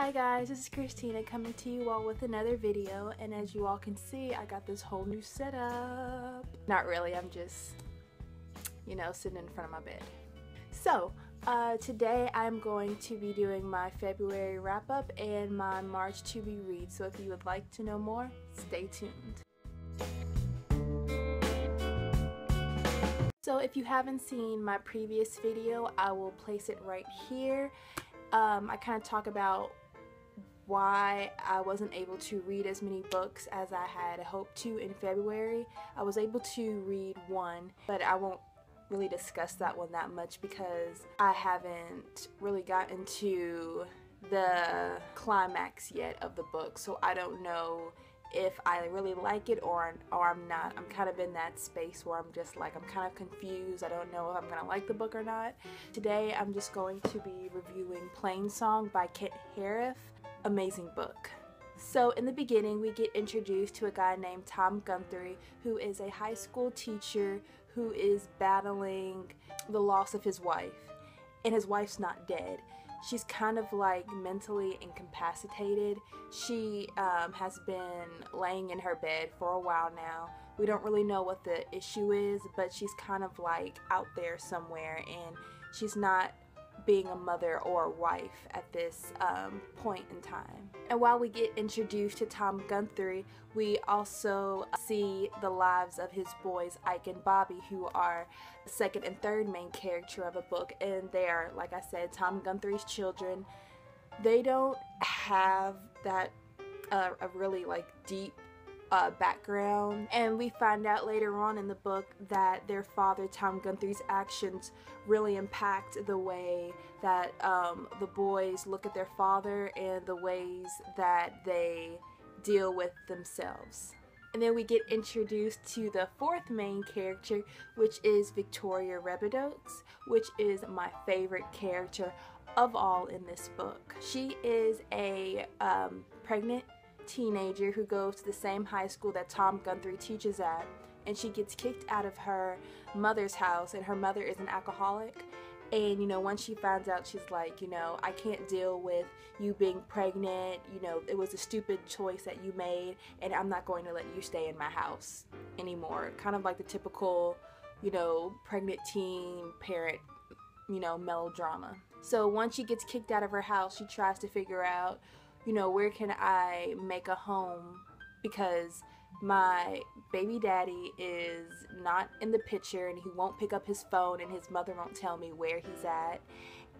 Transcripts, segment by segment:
Hi guys, this is Christina coming to you all with another video, and as you all can see, I got this whole new setup. Not really, I'm just, sitting in front of my bed. So, today I'm going to be doing my February wrap-up and my March to be read, so if you would like to know more, stay tuned. So if you haven't seen my previous video, I will place it right here. I kind of talk about why I wasn't able to read as many books as I had hoped to in February. I was able to read one, but I won't really discuss that one that much because I haven't really gotten to the climax yet of the book, so I don't know if I really like it or I'm not. I'm kind of in that space where I'm just like, I'm kind of confused. I don't know if I'm gonna like the book or not. Today I'm just going to be reviewing Plain Song by Kent Harif. Amazing book. So in the beginning we get introduced to a guy named Tom Guthrie, who is a high school teacher who is battling the loss of his wife, and his wife's not dead. She's kind of like mentally incapacitated. She has been laying in her bed for a while now. We don't really know what the issue is, but she's kind of like out there somewhere, and she's not being a mother or a wife at this point in time. And while we get introduced to Tom Guthrie, we also see the lives of his boys Ike and Bobby, who are the second and third main character of the book, and they are, like I said, Tom Guthrie's children. They don't have that a really like deep background, and we find out later on in the book that their father, Tom Guthrie's actions really impact the way that the boys look at their father and the ways that they deal with themselves. And then we get introduced to the fourth main character, which is Victoria Rebedoaks, which is my favorite character of all in this book. She is a pregnant teenager who goes to the same high school that Tom Guthrie teaches at, and she gets kicked out of her mother's house, and her mother is an alcoholic. And once she finds out, she's like, I can't deal with you being pregnant, it was a stupid choice that you made, and I'm not going to let you stay in my house anymore. Kind of like the typical, pregnant teen parent, melodrama. So once she gets kicked out of her house, she tries to figure out, where can I make a home, because my baby daddy is not in the picture and he won't pick up his phone and his mother won't tell me where he's at,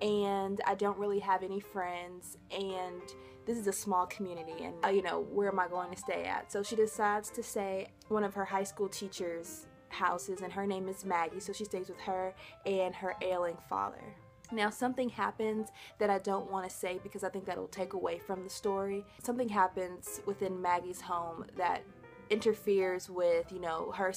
and I don't really have any friends, and this is a small community, and where am I going to stay at? So she decides to stay at one of her high school teachers' houses, and her name is Maggie, so she stays with her and her ailing father. Now something happens that I don't want to say because I think that'll take away from the story. Something happens within Maggie's home that interferes with, her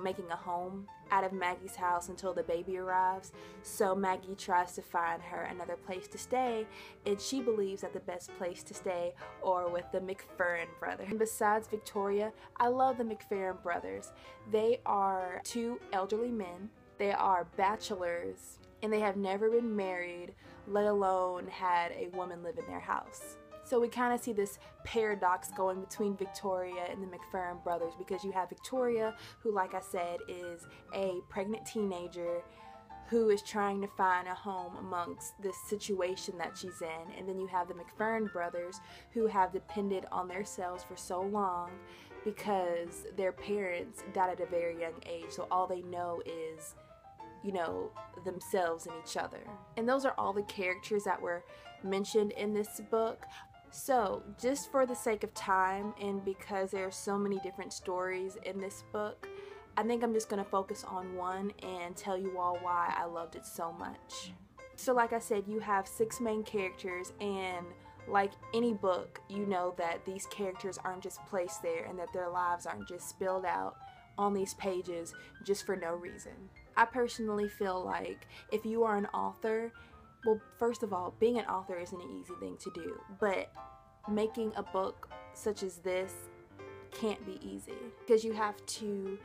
making a home out of Maggie's house until the baby arrives. So Maggie tries to find her another place to stay, and she believes that the best place to stay are with the McFerrin brothers. And besides Victoria, I love the McFerrin brothers. They are two elderly men. They are bachelors, and they have never been married, let alone had a woman live in their house. So we kind of see this paradox going between Victoria and the McFerrin brothers, because you have Victoria, who, like I said, is a pregnant teenager who is trying to find a home amongst this situation that she's in, and then you have the McFerrin brothers, who have depended on themselves for so long because their parents died at a very young age, so all they know is themselves and each other. And those are all the characters that were mentioned in this book. So just for the sake of time, and because there are so many different stories in this book, I think I'm just going to focus on one and tell you all why I loved it so much. So like I said, you have 6 main characters, and like any book, you know that these characters aren't just placed there and that their lives aren't just spilled out on these pages just for no reason. I personally feel like if you are an author, well, first of all, being an author isn't an easy thing to do, but making a book such as this can't be easy, because you have to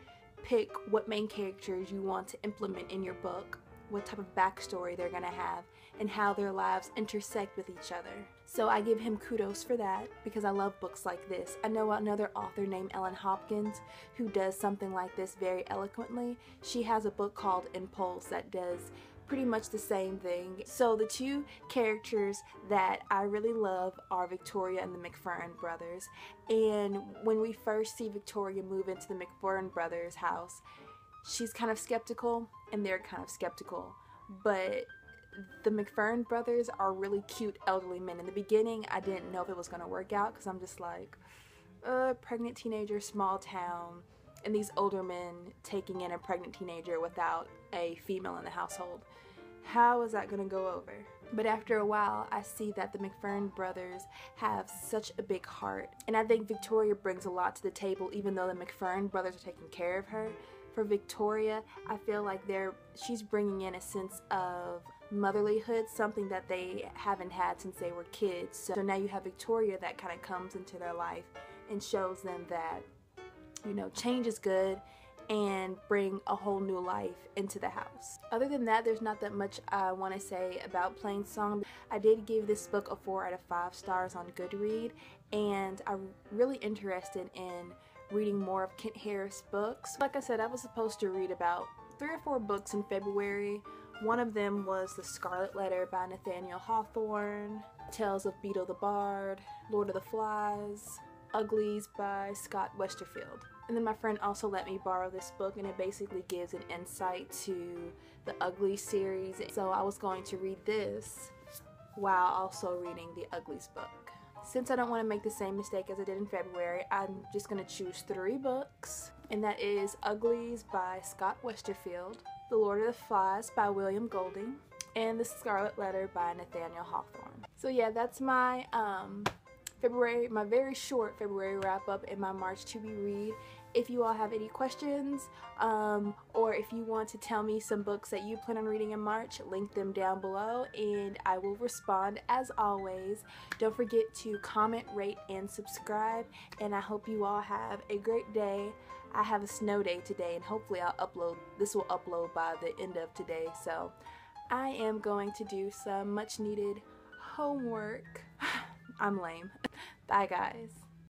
pick what main characters you want to implement in your book, what type of backstory they're going to have, and how their lives intersect with each other. So I give him kudos for that because I love books like this. I know another author named Ellen Hopkins who does something like this very eloquently. She has a book called Impulse that does pretty much the same thing. So the two characters that I really love are Victoria and the McFerrin brothers. And when we first see Victoria move into the McFerrin brothers' house, she's kind of skeptical and they're kind of skeptical. But the McFerrin brothers are really cute elderly men. In the beginning, I didn't know if it was going to work out because I'm just like, pregnant teenager, small town, and these older men taking in a pregnant teenager without a female in the household. How is that going to go over? But after a while, I see that the McFerrin brothers have such a big heart. And I think Victoria brings a lot to the table, even though the McFerrin brothers are taking care of her. For Victoria, I feel like she's bringing in a sense of motherlyhood, something that they haven't had since they were kids. So now you have Victoria that kind of comes into their life and shows them that, you know, change is good and bring a whole new life into the house. Other than that, there's not that much I want to say about Plainsong. I did give this book a 4 out of 5 stars on Goodreads, and I'm really interested in reading more of Kent Harris books. Like I said, I was supposed to read about 3 or 4 books in February. One of them was The Scarlet Letter by Nathaniel Hawthorne, Tales of Beetle the Bard, Lord of the Flies, Uglies by Scott Westerfield. And then my friend also let me borrow this book, and it basically gives an insight to the Uglies series. So I was going to read this while also reading the Uglies book. Since I don't want to make the same mistake as I did in February, I'm just going to choose 3 books, and that is Uglies by Scott Westerfield, The Lord of the Flies by William Golding, and The Scarlet Letter by Nathaniel Hawthorne. So yeah, that's my my very short February wrap up and my March to be read. If you all have any questions, or if you want to tell me some books that you plan on reading in March, link them down below and I will respond as always. Don't forget to comment, rate, and subscribe, and I hope you all have a great day. I have a snow day today, and hopefully this will upload by the end of today, so I am going to do some much needed homework. I'm lame. Bye guys.